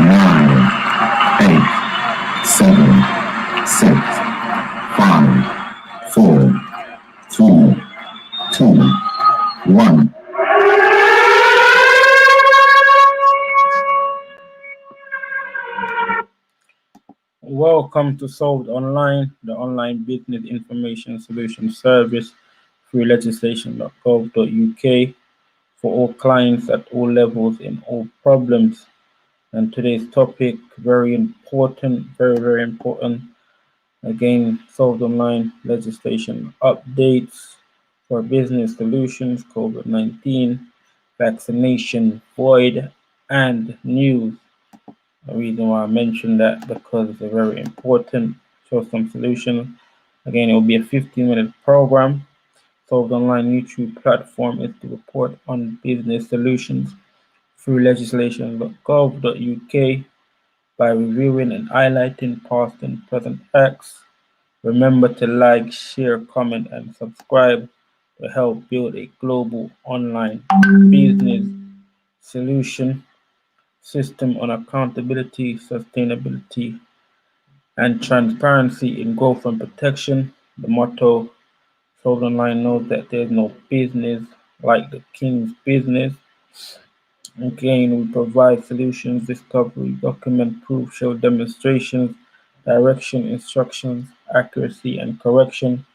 9, 8, 7, 6, 5, 4, 3, 2, 1. Welcome to Solved Online, the online business information solution service through legislation.gov.uk for all clients at all levels in all problems. And today's topic, very important, very important. Again, Solved Online legislation updates for business solutions, COVID-19, vaccination void, and news. The reason why I mentioned that because it's a very important, show some solution. Again, it will be a 15-minute program. Solved Online YouTube platform is to report on business solutions through legislation.gov.uk by reviewing and highlighting past and present acts. Remember to like, share, comment, and subscribe to help build a global online business solution system on accountability, sustainability, and transparency in growth and protection. The motto Solved Online knows that there's no business like the king's business. Again, we provide solutions, discovery, document proof, show demonstrations, direction, instructions, accuracy, and correction.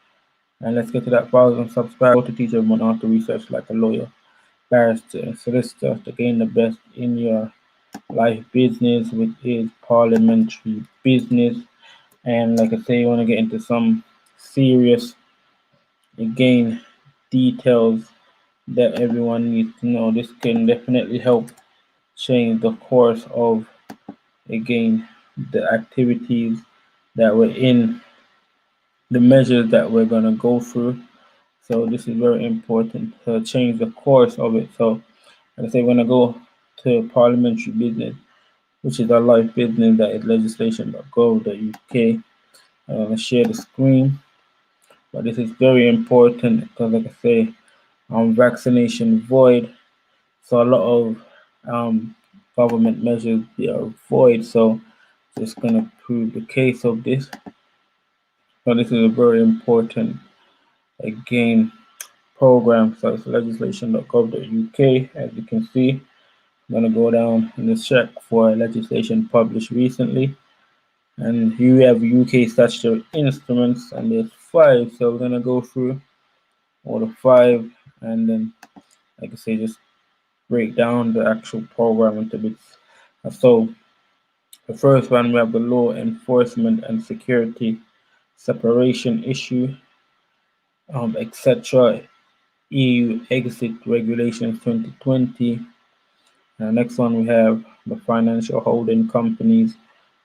And let's get to that 1,000 subscribers to teach everyone how to research like a lawyer, barrister, and solicitor to gain the best in your life business, which is parliamentary business. And like I say, you want to get into some serious, again, details that everyone needs to know. This can definitely help change the course of, again, the activities that we're in, the measures that we're going to go through. So this is very important to change the course of it. So like I say, we're going to go to parliamentary business, which is our life business, that is legislation.gov.uk. I'm going to share the screen, but this is very important because, like I say, vaccination void. So a lot of government measures, they are void. So just going to prove the case of this. So this is a very important, again, program. So it's legislation.gov.uk. As you can see, I'm going to go down in the check for legislation published recently. And here we have UK statutory instruments, and there's 5. So we're going to go through all the 5 and then, like I say, just break down the actual program into bits. So the first one, we have the law enforcement and security separation issue, etc. EU exit regulations 2020. Next one, we have the financial holding companies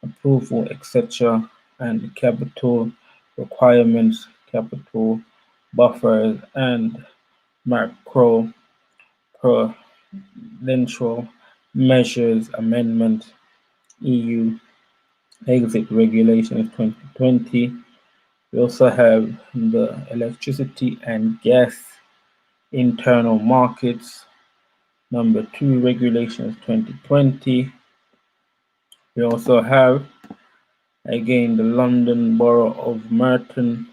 approval, etc., and capital requirements, capital buffers, and macro prudential measures amendment, EU exit regulations 2020. We also have the electricity and gas internal markets, number 2 regulations 2020. We also have, again, the London Borough of Merton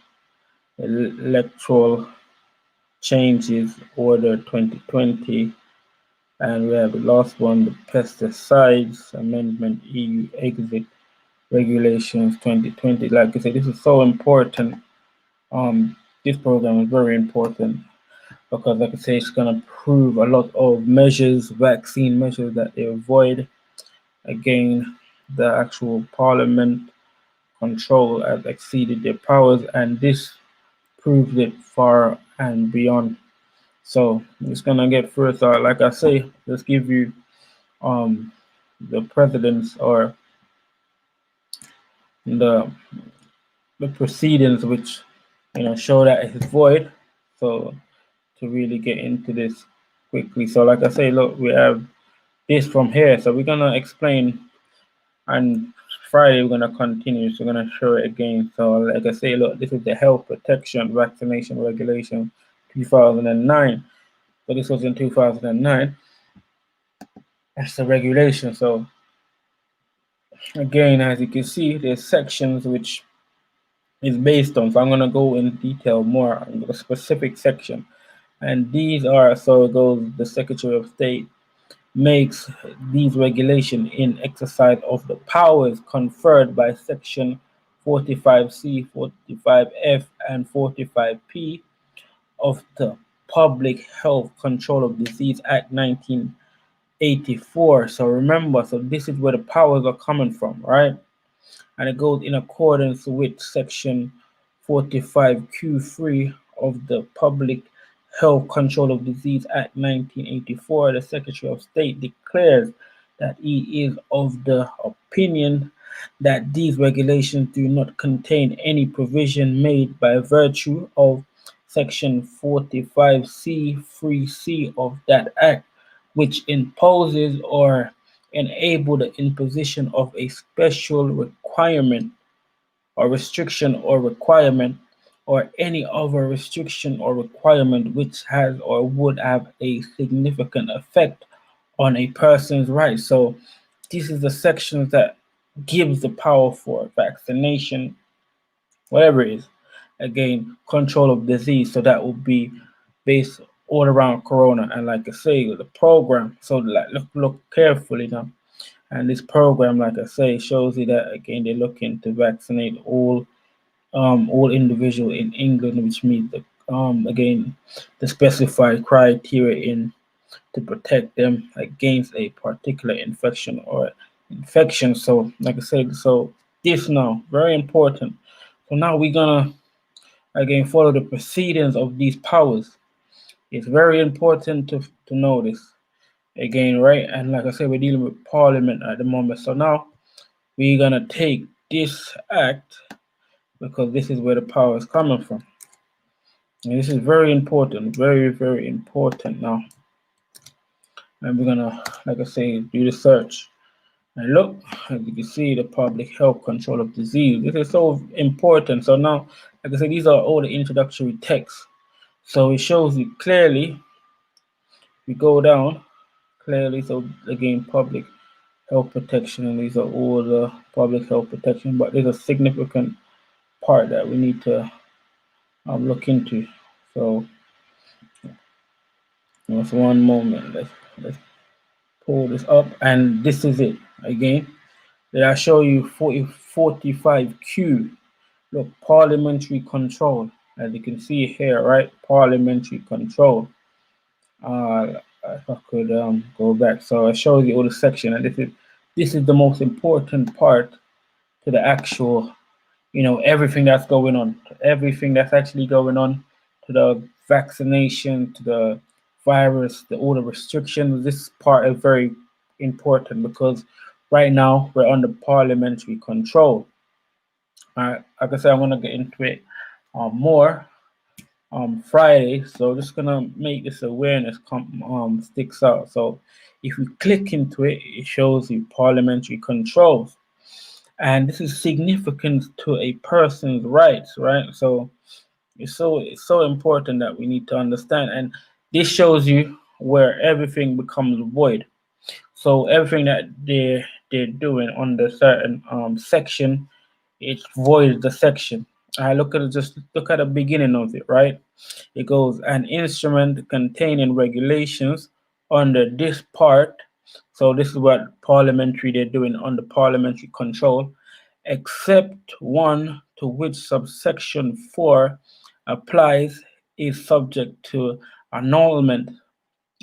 electoral changes order 2020. And we have the last one, the pesticides amendment, EU exit regulations 2020. Like I said, this is so important. This program is very important because, like I say, it's going to prove a lot of measures, vaccine measures, that they avoid. Again, the actual parliament control has exceeded their powers, and this proves it far and beyond. So I'm just gonna get first, like I say, let's give you the precedents or the proceedings which show that it's void. So to really get into this quickly, so like I say, look, we have this from here. So we're gonna explain, and Friday we're gonna continue. So we're gonna show it again. So like I say, look, this is the Health Protection Vaccination Regulation 2009. So this was in 2009. That's the regulation. So Again, as you can see, there's sections which is based on. So I'm going to go in detail more on the specific section. And these are, so it goes, the Secretary of State makes these regulations in exercise of the powers conferred by Section 45C, 45F, and 45P of the Public Health Control of Disease Act 1984. So remember, so this is where the powers are coming from, right? And it goes in accordance with Section 45Q3 of the Public Health Control of Disease Act 1984. The Secretary of State declares that he is of the opinion that these regulations do not contain any provision made by virtue of Section 45C 3C of that Act, which imposes or enable the imposition of a special requirement or restriction or requirement or any other restriction or requirement which has or would have a significant effect on a person's rights. So this is the sections that gives the power for vaccination, whatever it is, again, control of disease. So that will be based all around corona. And like I say, the program, so like look carefully now. And this program, like I say, shows you that again they're looking to vaccinate all individual in England, which means the again the specified criteria in to protect them against a particular infection or infection. So like I said, so this now very important. So now we're gonna again follow the proceedings of these powers. It's very important to know this again, right? And like I said, we're dealing with Parliament at the moment. So now we're gonna take this act because this is where the power is coming from. And this is very important, very, very important now. And we're gonna, like I say, do the search. And look, as you can see, the public health control of disease. This is so important. So now, like I said, these are all the introductory texts. So it shows you clearly, we go down clearly. So again, public health protection, and these are all the public health protection, but there's a significant part that we need to look into. So just one moment, let's pull this up, and this is it again. Did I show you 45Q? Look, parliamentary control, as you can see here, right? Parliamentary control. If I could go back, so I showed you all the section, and this is the most important part to the actual, everything that's going on, everything that's actually going on, to the vaccination, to the virus, all the restrictions. This part is very important because right now we're under parliamentary control. Like I said, I'm gonna get into it more Friday, so just gonna make this awareness sticks out. So if we click into it, it shows you parliamentary controls, and this is significant to a person's rights, right? So it's so important that we need to understand, and this shows you where everything becomes void. So everything that they're doing on the certain section, it voids the section. I just look at the beginning of it, right? It goes an instrument containing regulations under this part. So this is what parliamentary they're doing under parliamentary control, except one to which subsection 4 applies, is subject to annulment.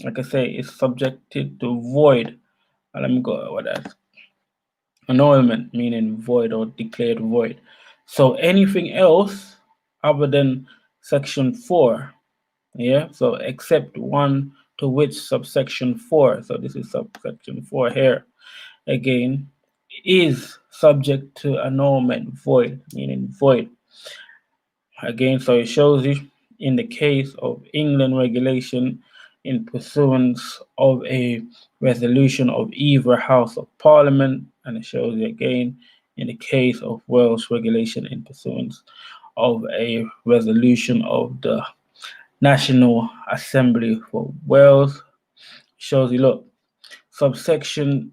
Like I say, is subjected to void. Let me go over that. Annulment meaning void or declared void. So anything else other than section 4, yeah, so except one to which subsection 4, so this is subsection 4 here, again, is subject to annulment, void, meaning void. Again, so it shows you in the case of England regulation in pursuance of a resolution of either House of Parliament, and it shows you again in the case of Welsh regulation in pursuance of a resolution of the National Assembly for Wales. Shows you, look, subsection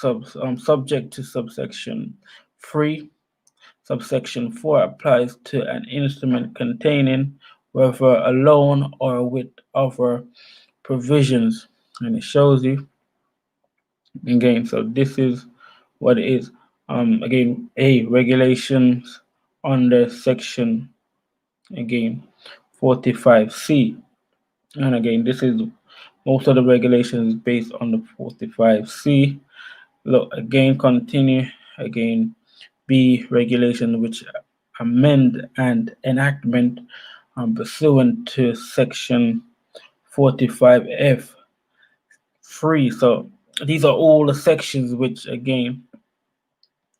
subject to subsection 3. Subsection 4 applies to an instrument containing, whether alone or with other provisions. And it shows you again. So this is what it is. Again, A, regulations under section, again, 45C. And again, this is most of the regulations based on the 45C. Look, again, continue. Again, B, regulation which amend and enactment pursuant to section 45F 3. So these are all the sections which, again,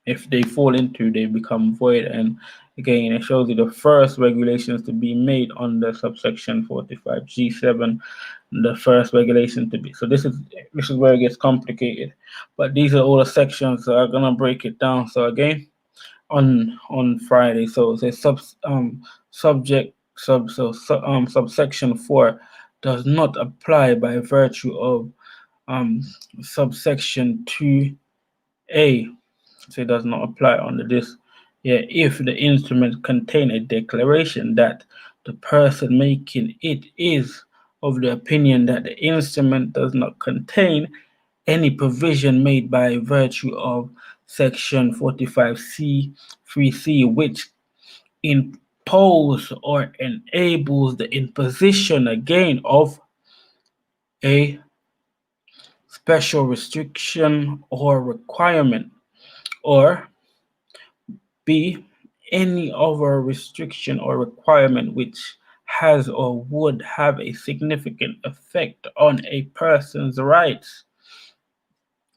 if they fall into, they become void. And again, it shows you the first regulations to be made under subsection 45G7, the first regulation to be. So this is where it gets complicated. But these are all the sections, so I'm gonna break it down. So again, on Friday, so it's subsection 4 does not apply by virtue of subsection 2A. So it does not apply under this. Yeah, if the instrument contain a declaration that the person making it is of the opinion that the instrument does not contain any provision made by virtue of section 45C 3C which impose or enables the imposition again of a special restriction or requirement, or B, any other restriction or requirement which has or would have a significant effect on a person's rights.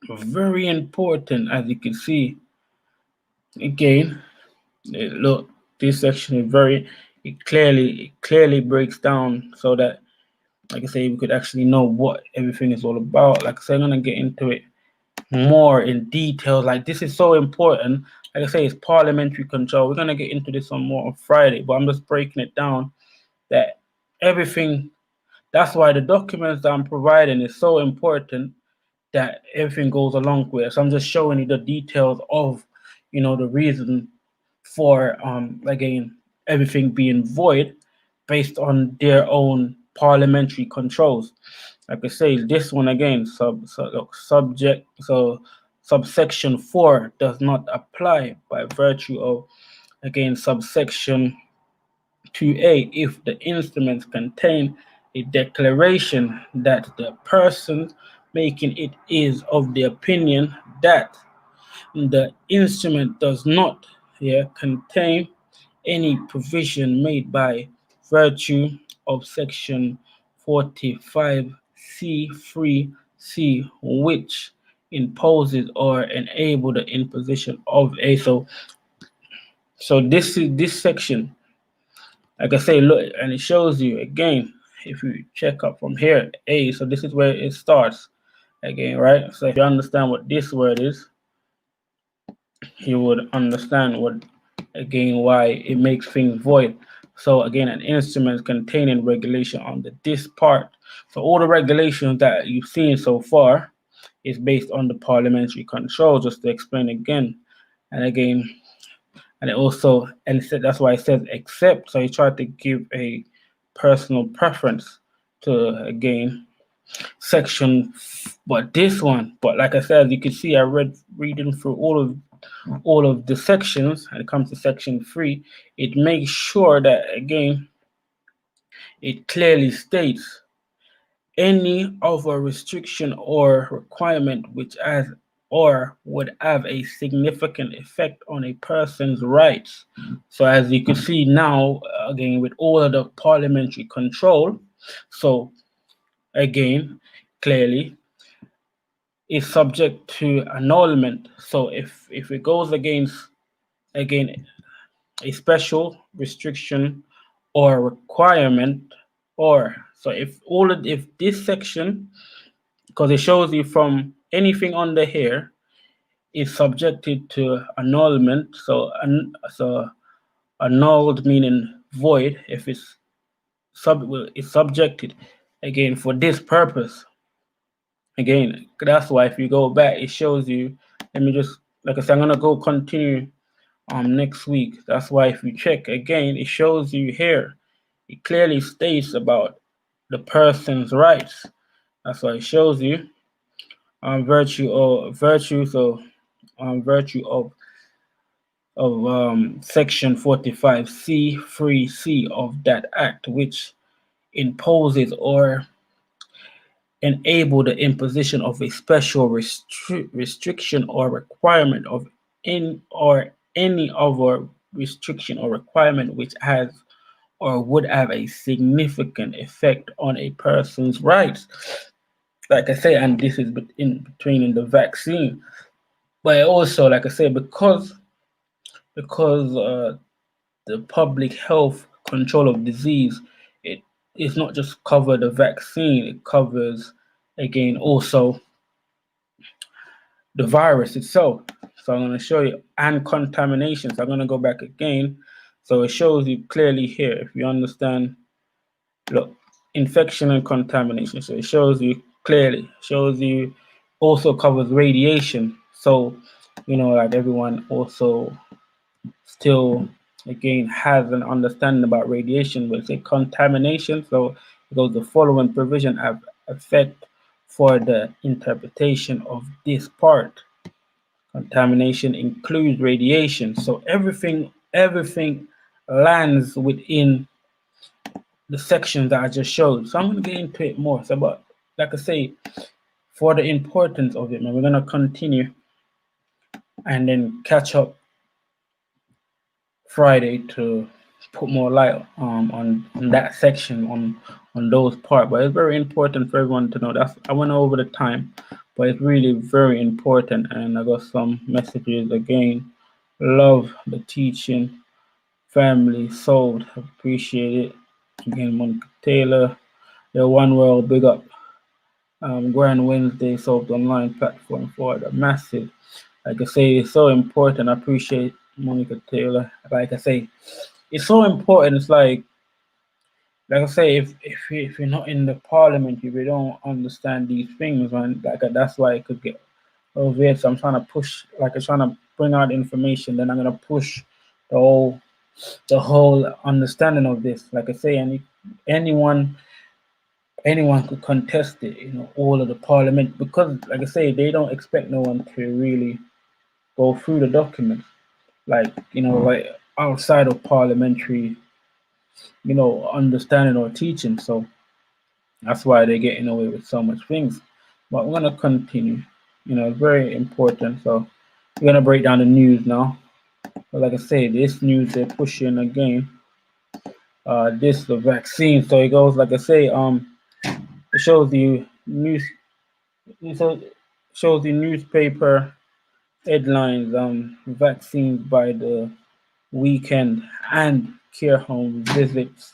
Very important, as you can see. Again, look, this section is it clearly breaks down so that, like I say, we could actually know what everything is all about. Like I say, I'm gonna get into it more in detail. Like, this is so important. Like I say, it's parliamentary control. We're gonna get into this on more on Friday, but I'm just breaking it down that everything. That's why the documents that I'm providing is so important, that everything goes along with it. So I'm just showing you the details of, the reason for again, everything being void based on their own parliamentary controls. Like I say, this one again, subsection 4 does not apply by virtue of, again, subsection 2A if the instruments contain a declaration that the person making it is of the opinion that the instrument does not contain any provision made by virtue of section 45C3C which imposes or enable the imposition of a. So this is this section. Like I say, look, and it shows you again, if you check up from here, A, so this is where it starts again, right? So if you understand what this word is, you would understand why it makes things void. So again, an instrument containing regulation under this part. So all the regulations that you've seen so far is based on the parliamentary control, just to explain again and again. And it also, that's why it says except. So he tried to give a personal preference to, again, section, but this one. But like I said, you can see, I reading through all of the sections, and it comes to section 3, it makes sure that, again, it clearly states any other restriction or requirement which has or would have a significant effect on a person's rights. So as you can see now, again, with all of the parliamentary control, so again, clearly, is subject to annulment. So if it goes against, again, a special restriction or requirement, or so if this section, because it shows you from anything under here is subjected to annulment. So annulled meaning void. If it's subjected, again, for this purpose, Again, that's why if you go back, it shows you. Let me just, like I said, I'm gonna go continue next week. That's why if you check again, it shows you here. It clearly states about the person's rights. That's why it shows you virtue of section 45C 3C of that act, which imposes or enable the imposition of a special restriction or requirement of any other restriction or requirement which has or would have a significant effect on a person's rights. Like I say, and this is in between the vaccine, but also, like I say, because the public health control of disease, it is not just cover the vaccine, it covers again also the virus itself. So I'm going to show you, and contamination. So I'm going to go back again. So it shows you clearly here, if you understand, look, infection and contamination. So it shows you clearly, shows you also covers radiation. So, like everyone also still again has an understanding about radiation, but say contamination. So it goes, the following provision have effect for the interpretation of this part. Contamination includes radiation. So everything lands within the sections that I just showed. So I'm going to get into it more. So, but like I say, for the importance of it, man, we're going to continue and then catch up Friday to put more light on that section, on those parts. But it's very important for everyone to know. That's, I went over the time, but it's really very important. And I got some messages again. Love the teaching, family solved. Appreciate it. Again, Monica Taylor, the One World, big up. Grand Wednesday solved online platform for the massive. Like I say, it's so important. I appreciate Monica Taylor. Like I say, it's so important. It's like I say, if you're not in the parliament, if you don't understand these things, man, like that's why it could get over. So I'm trying to push, like I'm trying to bring out information. Then I'm gonna push the whole understanding of this. Like I say, anyone could contest it. All of the parliament, because like I say, they don't expect no one to really go through the documents. Like like outside of parliamentary understanding or teaching. So that's why they're getting away with so much things. But we're gonna continue. It's very important. So we're gonna break down the news now. But like I say, this news they're pushing again. This the vaccine. So it goes, like I say, it shows you news. It shows you newspaper headlines. Vaccines by the weekend and care home visits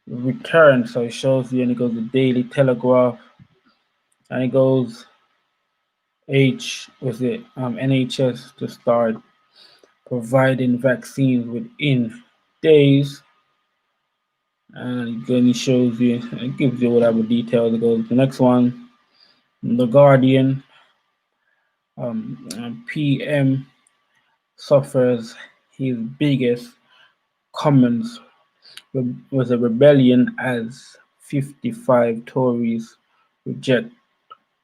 return. So it shows you, and it goes the Daily Telegraph, and it goes NHS to start providing vaccines within days. And then it shows you, it gives you whatever details. It goes the next one, The Guardian. PM suffers his biggest Commons was a rebellion as 55 Tories reject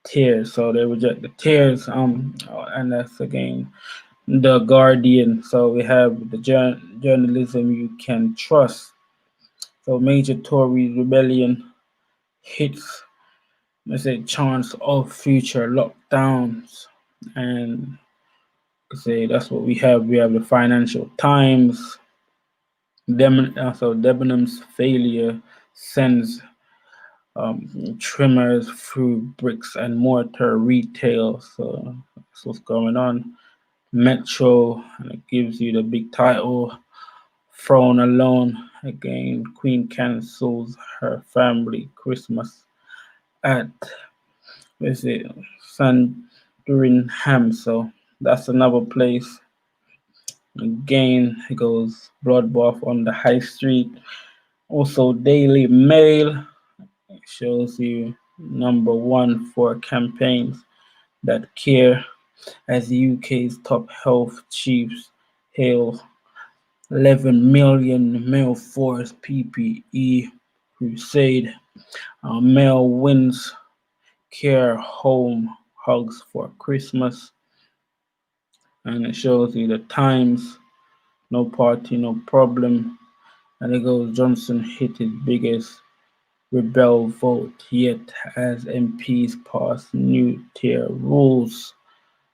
tears. So they reject the tears. And that's again The Guardian. So we have the journalism you can trust. So major Tory rebellion hits, let's say, chance of future lockdowns. And say that's what we have. We have the Financial Times. Debenham's failure sends trimmers through bricks and mortar retail. So that's what's going on. Metro, and it gives you the big title. Throne alone. Again, Queen cancels her family Christmas at Sandringham. So that's another place. Again, it goes bloodbath on the high street. Also, Daily Mail, it shows you number one for campaigns that care, as the UK's top health chiefs hail 11 million mail force PPE crusade. Mail wins care home hugs for Christmas. And it shows you the times, no party, no problem. And it goes Johnson hit his biggest rebel vote yet as MPs pass new tier rules.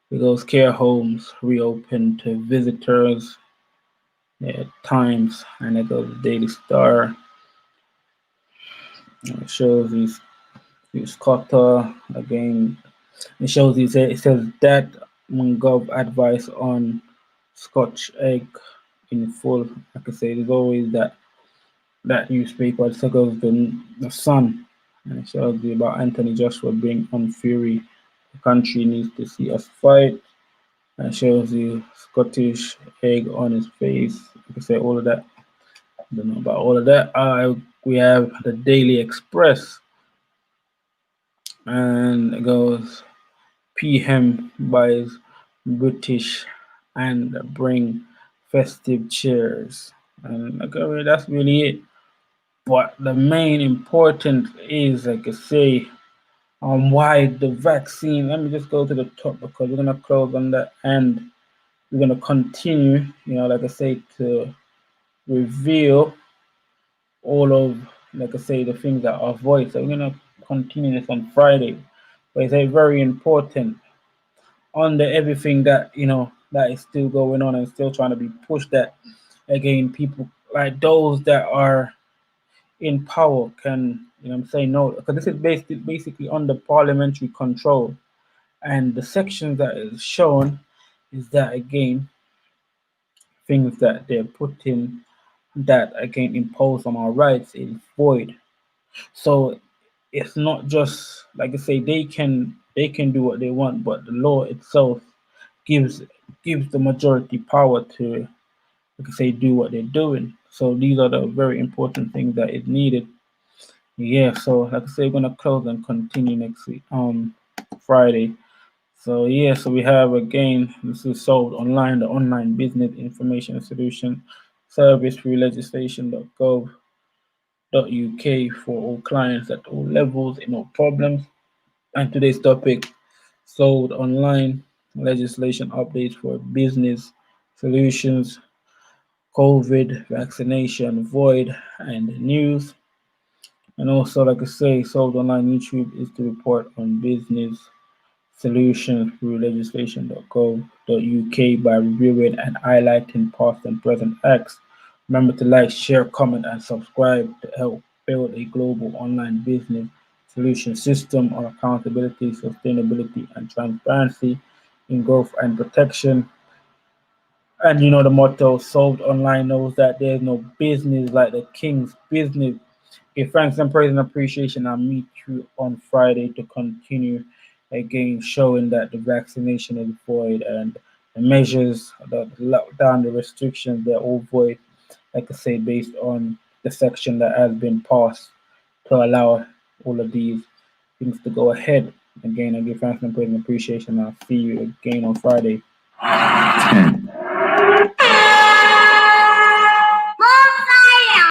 It goes care homes reopen to visitors. Times, and it goes Daily Star. It shows these Qatar again. It shows you it says that Mungov advice on Scotch egg in full. Like I say, there's always that newspaper. It goes the Sun, and it shows you about Anthony Joshua being on fury. The country needs to see us fight. And it shows you Scottish egg on his face. Like I say, all of that. I don't know about all of that. We have the Daily Express, and it goes PM buys British and bring festive cheers. And okay, that's really it. But the main important is, like I say, why the vaccine. Let me just go to the top because we're gonna close on that, and we're gonna continue. Like I say, to reveal all of, like I say, the things that are voiced. So we're gonna continue this on Friday, but it's a very important under everything that that is still going on and still trying to be pushed. That again, people like those that are in power can say no, because this is basically under parliamentary control, and the sections that is shown is that again things that they're putting that again impose on our rights is void. So it's not just like I say they can do what they want, but the law itself gives gives the majority power to, like I say, do what they're doing. So these are the very important things that is needed. Yeah. So like I say, we're gonna close and continue next week, Friday. So yeah. So we have again, this is sold online, the online business information solution service through legislation.gov.uk for all clients at all levels in all problems. And today's topic, sold online legislation updates for business solutions, COVID, vaccination, void, and news. And also, like I say, sold online YouTube is to report on business solutions through legislation.gov.uk by reviewing and highlighting past and present acts. Remember to like, share, comment, and subscribe to help build a global online business solution system on accountability, sustainability, and transparency in growth and protection. And the motto, solved online knows that there's no business like the king's business. Okay, thanks and praise and appreciation. I'll meet you on Friday to continue again showing that the vaccination is void and the measures, the lockdown, the restrictions, they're all void, like I say, based on the section that has been passed to allow all of these things to go ahead. Again, I give thanks and praise and appreciation. I'll see you again on Friday. 10,